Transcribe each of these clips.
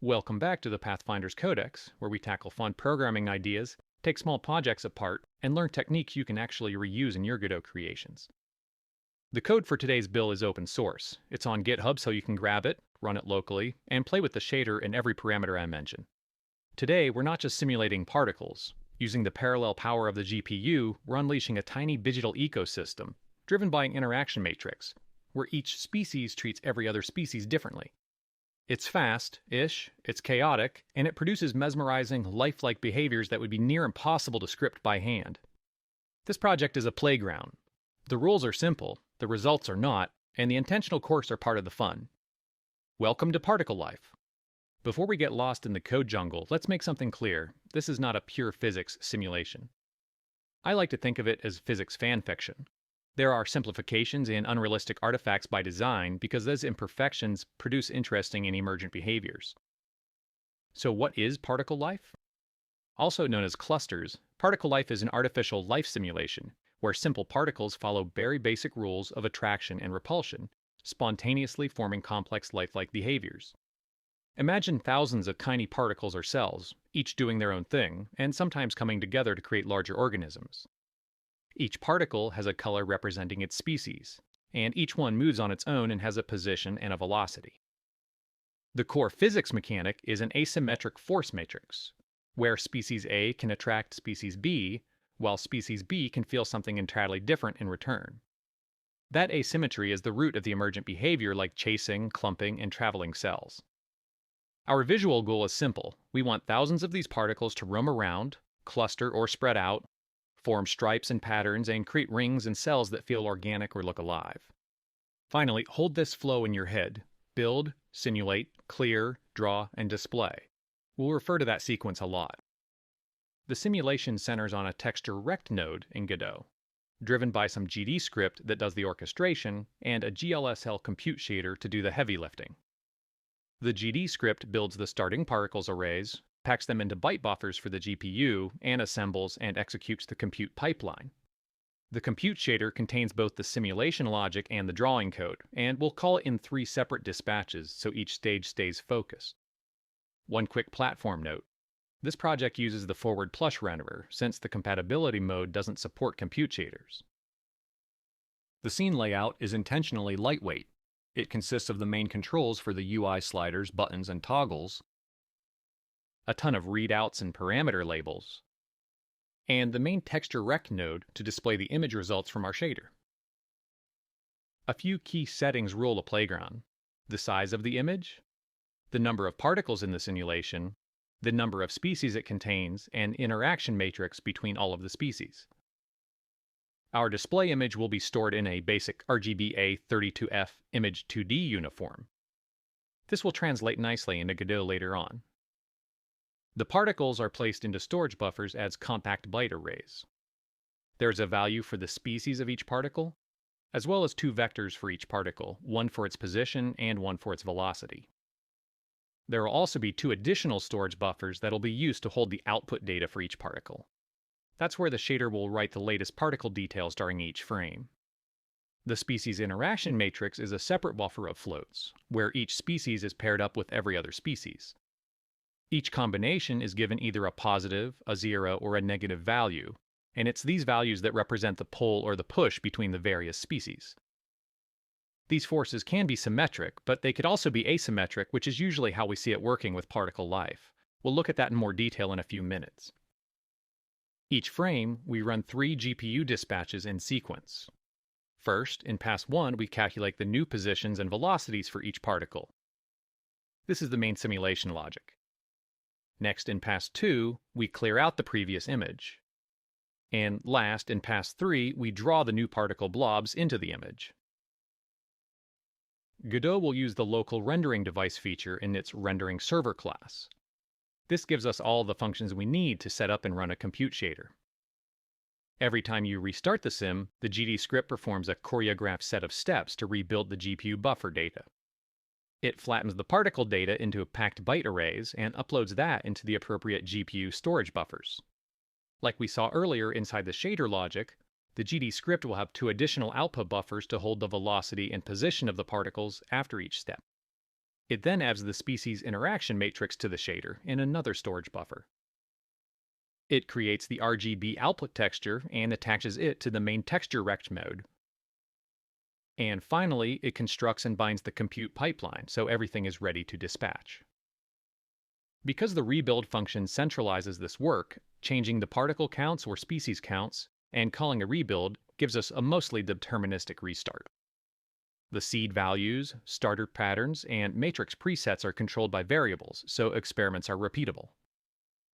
Welcome back to the Pathfinder's Codex, where we tackle fun programming ideas, take small projects apart, and learn techniques you can actually reuse in your Godot creations. The code for today's build is open source. It's on GitHub so you can grab it, run it locally, and play with the shader and every parameter I mentioned. Today, we're not just simulating particles. Using the parallel power of the GPU, we're unleashing a tiny digital ecosystem, driven by an interaction matrix, where each species treats every other species differently. It's fast-ish, it's chaotic, and it produces mesmerizing, lifelike behaviors that would be near impossible to script by hand. This project is a playground. The rules are simple, the results are not, and the intentional quirks are part of the fun. Welcome to Particle Life. Before we get lost in the code jungle, let's make something clear. This is not a pure physics simulation. I like to think of it as physics fan fiction. There are simplifications and unrealistic artifacts by design because those imperfections produce interesting and emergent behaviors. So what is particle life? Also known as clusters, particle life is an artificial life simulation where simple particles follow very basic rules of attraction and repulsion, spontaneously forming complex lifelike behaviors. Imagine thousands of tiny particles or cells, each doing their own thing, and sometimes coming together to create larger organisms. Each particle has a color representing its species, and each one moves on its own and has a position and a velocity. The core physics mechanic is an asymmetric force matrix, where species A can attract species B, while species B can feel something entirely different in return. That asymmetry is the root of the emergent behavior like chasing, clumping, and traveling cells. Our visual goal is simple. We want thousands of these particles to roam around, cluster or spread out, form stripes and patterns, and create rings and cells that feel organic or look alive. Finally, hold this flow in your head. Build, simulate, clear, draw, and display. We'll refer to that sequence a lot. The simulation centers on a texture rect node in Godot, driven by some GD script that does the orchestration, and a GLSL Compute Shader to do the heavy lifting. The GD script builds the starting particles arrays, packs them into byte buffers for the GPU, and assembles and executes the compute pipeline. The compute shader contains both the simulation logic and the drawing code, and we'll call it in 3 separate dispatches so each stage stays focused. One quick platform note. This project uses the forward plush renderer, since the compatibility mode doesn't support compute shaders. The scene layout is intentionally lightweight. It consists of the main controls for the UI sliders, buttons, and toggles, a ton of readouts and parameter labels, and the main texture rect node to display the image results from our shader. A few key settings rule the playground: the size of the image, the number of particles in the simulation, the number of species it contains, and interaction matrix between all of the species. Our display image will be stored in a basic RGBA 32F image 2D uniform. This will translate nicely into Godot later on. The particles are placed into storage buffers as compact byte arrays. There is a value for the species of each particle, as well as 2 vectors for each particle, one for its position and one for its velocity. There will also be 2 additional storage buffers that will be used to hold the output data for each particle. That's where the shader will write the latest particle details during each frame. The species interaction matrix is a separate buffer of floats, where each species is paired up with every other species. Each combination is given either a positive, a 0, or a negative value, and it's these values that represent the pull or the push between the various species. These forces can be symmetric, but they could also be asymmetric, which is usually how we see it working with particle life. We'll look at that in more detail in a few minutes. Each frame, we run 3 GPU dispatches in sequence. First, in pass 1, we calculate the new positions and velocities for each particle. This is the main simulation logic. Next, in pass 2, we clear out the previous image. And last, in pass 3, we draw the new particle blobs into the image. Godot will use the local rendering device feature in its rendering server class. This gives us all the functions we need to set up and run a compute shader. Every time you restart the sim, the GD script performs a choreographed set of steps to rebuild the GPU buffer data. It flattens the particle data into packed byte arrays and uploads that into the appropriate GPU storage buffers. Like we saw earlier inside the shader logic, the GD script will have 2 additional output buffers to hold the velocity and position of the particles after each step. It then adds the species interaction matrix to the shader in another storage buffer. It creates the RGB output texture and attaches it to the main texture rect mode. And finally, it constructs and binds the compute pipeline so everything is ready to dispatch. Because the rebuild function centralizes this work, changing the particle counts or species counts and calling a rebuild gives us a mostly deterministic restart. The seed values, starter patterns, and matrix presets are controlled by variables, so experiments are repeatable.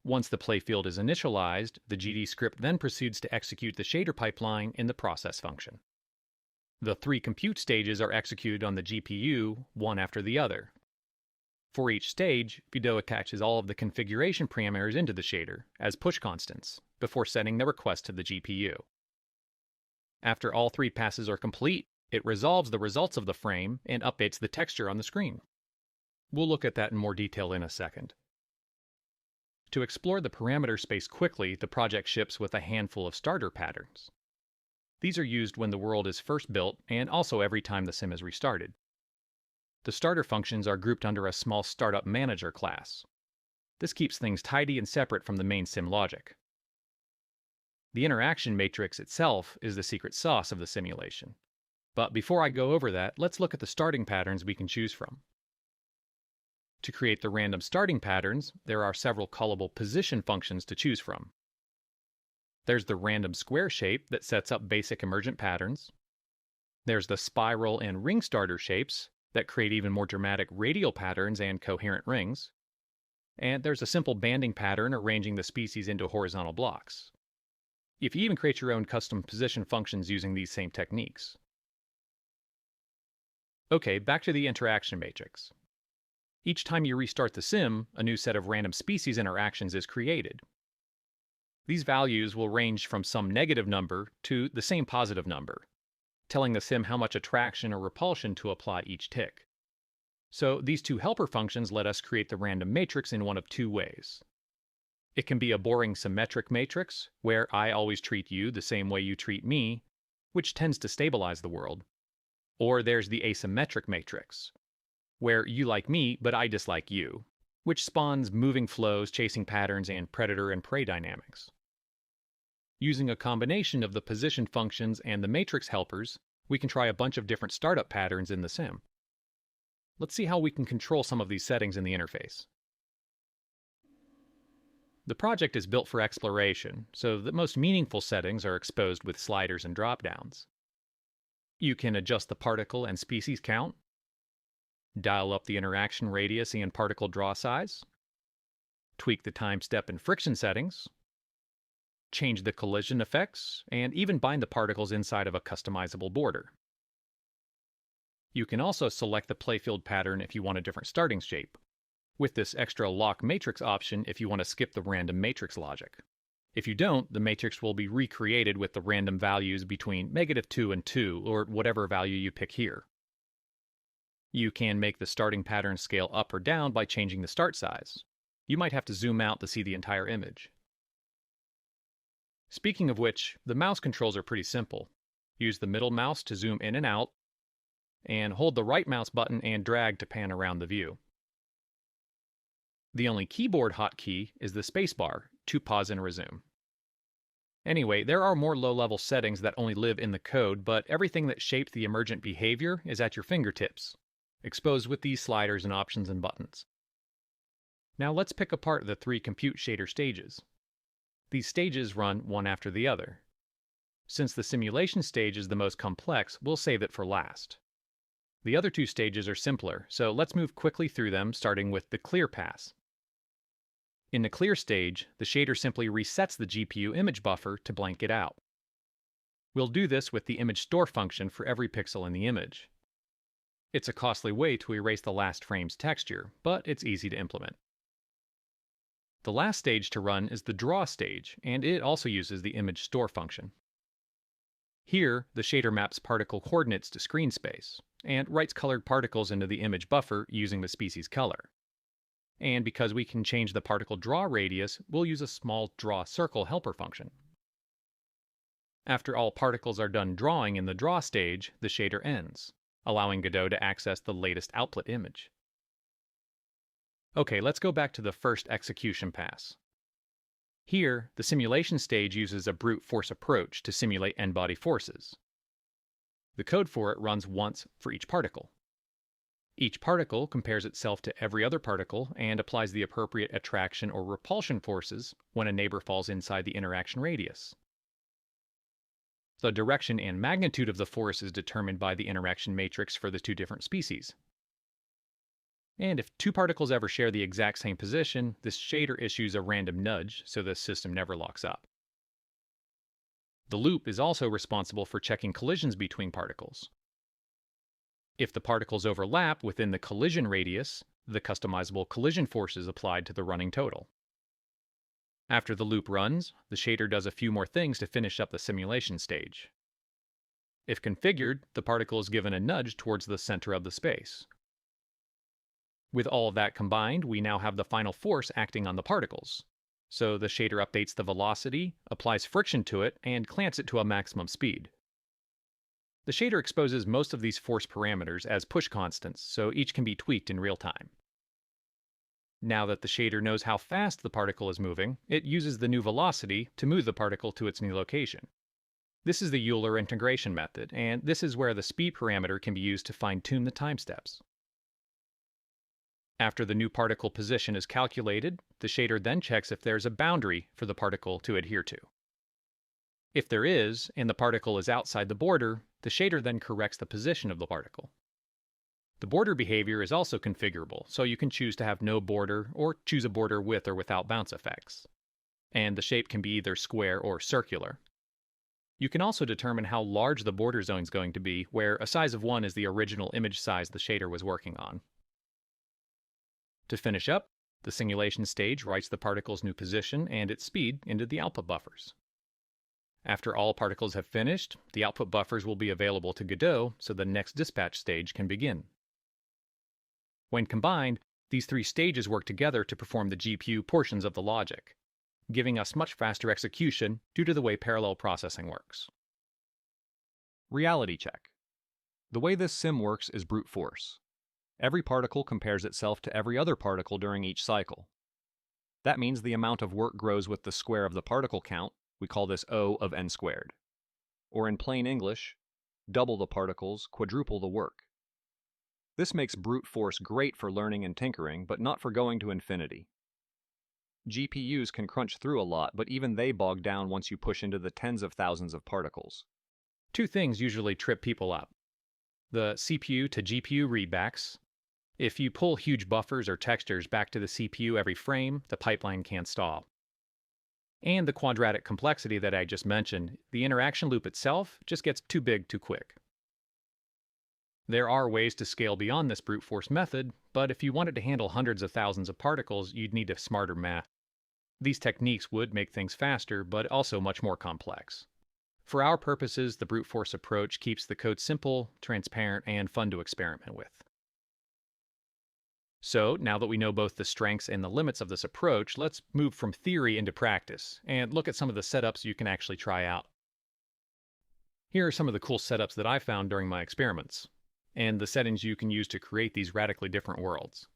Once the playfield is initialized, the GD script then proceeds to execute the shader pipeline in the process function. The 3 compute stages are executed on the GPU, one after the other. For each stage, Godot attaches all of the configuration parameters into the shader as push constants before sending the request to the GPU. After all 3 passes are complete, it resolves the results of the frame and updates the texture on the screen. We'll look at that in more detail in a second. To explore the parameter space quickly, the project ships with a handful of starter patterns. These are used when the world is first built and also every time the sim is restarted. The starter functions are grouped under a small startup manager class. This keeps things tidy and separate from the main sim logic. The interaction matrix itself is the secret sauce of the simulation. But before I go over that, let's look at the starting patterns we can choose from. To create the random starting patterns, there are several callable position functions to choose from. There's the random square shape that sets up basic emergent patterns. There's the spiral and ring starter shapes that create even more dramatic radial patterns and coherent rings. And there's a simple banding pattern arranging the species into horizontal blocks. You can even create your own custom position functions using these same techniques. Okay, back to the interaction matrix. Each time you restart the sim, a new set of random species interactions is created. These values will range from some negative number to the same positive number, telling the sim how much attraction or repulsion to apply each tick. So these 2 helper functions let us create the random matrix in one of 2 ways. It can be a boring symmetric matrix, where I always treat you the same way you treat me, which tends to stabilize the world. Or there's the asymmetric matrix, where you like me but I dislike you, which spawns moving flows, chasing patterns, and predator and prey dynamics. Using a combination of the position functions and the matrix helpers, we can try a bunch of different startup patterns in the sim. Let's see how we can control some of these settings in the interface. The project is built for exploration, so the most meaningful settings are exposed with sliders and dropdowns. You can adjust the particle and species count, dial up the interaction radius and particle draw size, tweak the time step and friction settings, change the collision effects, and even bind the particles inside of a customizable border. You can also select the playfield pattern if you want a different starting shape, with this extra lock matrix option if you want to skip the random matrix logic. If you don't, the matrix will be recreated with the random values between -2 and 2, or whatever value you pick here. You can make the starting pattern scale up or down by changing the start size. You might have to zoom out to see the entire image. Speaking of which, the mouse controls are pretty simple. Use the middle mouse to zoom in and out, and hold the right mouse button and drag to pan around the view. The only keyboard hotkey is the spacebar to pause and resume. Anyway, there are more low-level settings that only live in the code, but everything that shapes the emergent behavior is at your fingertips, exposed with these sliders and options and buttons. Now let's pick apart the 3 compute shader stages. These stages run one after the other. Since the simulation stage is the most complex, we'll save it for last. The other 2 stages are simpler, so let's move quickly through them, starting with the clear pass. In the clear stage, the shader simply resets the GPU image buffer to blank it out. We'll do this with the image store function for every pixel in the image. It's a costly way to erase the last frame's texture, but it's easy to implement. The last stage to run is the draw stage, and it also uses the image store function. Here, the shader maps particle coordinates to screen space, and writes colored particles into the image buffer using the species color. And because we can change the particle draw radius, we'll use a small draw circle helper function. After all particles are done drawing in the draw stage, the shader ends, allowing Godot to access the latest output image. Okay, let's go back to the first execution pass. Here, the simulation stage uses a brute force approach to simulate n-body forces. The code for it runs once for each particle. Each particle compares itself to every other particle and applies the appropriate attraction or repulsion forces when a neighbor falls inside the interaction radius. The direction and magnitude of the force is determined by the interaction matrix for the two different species. And if two particles ever share the exact same position, this shader issues a random nudge so the system never locks up. The loop is also responsible for checking collisions between particles. If the particles overlap within the collision radius, the customizable collision force is applied to the running total. After the loop runs, the shader does a few more things to finish up the simulation stage. If configured, the particle is given a nudge towards the center of the space. With all of that combined, we now have the final force acting on the particles. So the shader updates the velocity, applies friction to it, and clamps it to a maximum speed. The shader exposes most of these force parameters as push constants, so each can be tweaked in real time. Now that the shader knows how fast the particle is moving, it uses the new velocity to move the particle to its new location. This is the Euler integration method, and this is where the speed parameter can be used to fine-tune the time steps. After the new particle position is calculated, the shader then checks if there's a boundary for the particle to adhere to. If there is, and the particle is outside the border, the shader then corrects the position of the particle. The border behavior is also configurable, so you can choose to have no border or choose a border with or without bounce effects. And the shape can be either square or circular. You can also determine how large the border zone is going to be, where a size of 1 is the original image size the shader was working on. To finish up, the simulation stage writes the particle's new position and its speed into the output buffers. After all particles have finished, the output buffers will be available to Godot so the next dispatch stage can begin. When combined, these three stages work together to perform the GPU portions of the logic, giving us much faster execution due to the way parallel processing works. Reality check. The way this sim works is brute force. Every particle compares itself to every other particle during each cycle. That means the amount of work grows with the square of the particle count. We call this O of n squared. Or in plain English, double the particles, quadruple the work. This makes brute force great for learning and tinkering, but not for going to infinity. GPUs can crunch through a lot, but even they bog down once you push into the tens of thousands of particles. Two things usually trip people up: the CPU to GPU readbacks. If you pull huge buffers or textures back to the CPU every frame, the pipeline can't stall. And the quadratic complexity that I just mentioned, the interaction loop itself just gets too big too quick. There are ways to scale beyond this brute force method, but if you wanted to handle hundreds of thousands of particles, you'd need a smarter math. These techniques would make things faster, but also much more complex. For our purposes, the brute force approach keeps the code simple, transparent, and fun to experiment with. So, now that we know both the strengths and the limits of this approach, let's move from theory into practice and look at some of the setups you can actually try out. Here are some of the cool setups that I found during my experiments, and the settings you can use to create these radically different worlds.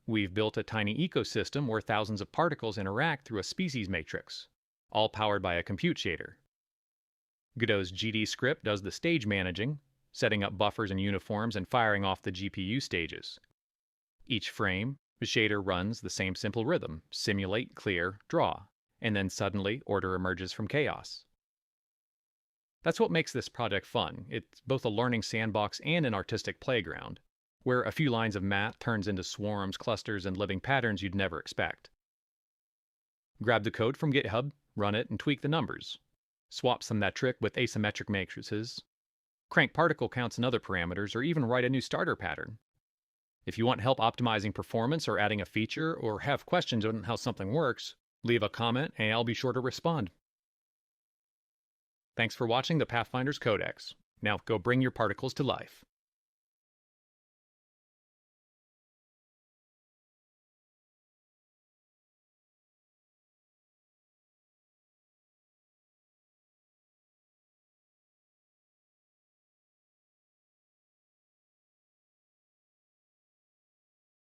We've built a tiny ecosystem where thousands of particles interact through a species matrix, all powered by a compute shader. Godot's GD script does the stage managing, setting up buffers and uniforms and firing off the GPU stages. Each frame, the shader runs the same simple rhythm: simulate, clear, draw, and then suddenly order emerges from chaos. That's what makes this project fun. It's both a learning sandbox and an artistic playground, where a few lines of math turns into swarms, clusters, and living patterns you'd never expect. Grab the code from GitHub, run it, and tweak the numbers. Swap some metric with asymmetric matrices. Crank particle counts and other parameters, or even write a new starter pattern. If you want help optimizing performance or adding a feature, or have questions on how something works, leave a comment and I'll be sure to respond. Thanks for watching the Pathfinder's Codex. Now go bring your particles to life.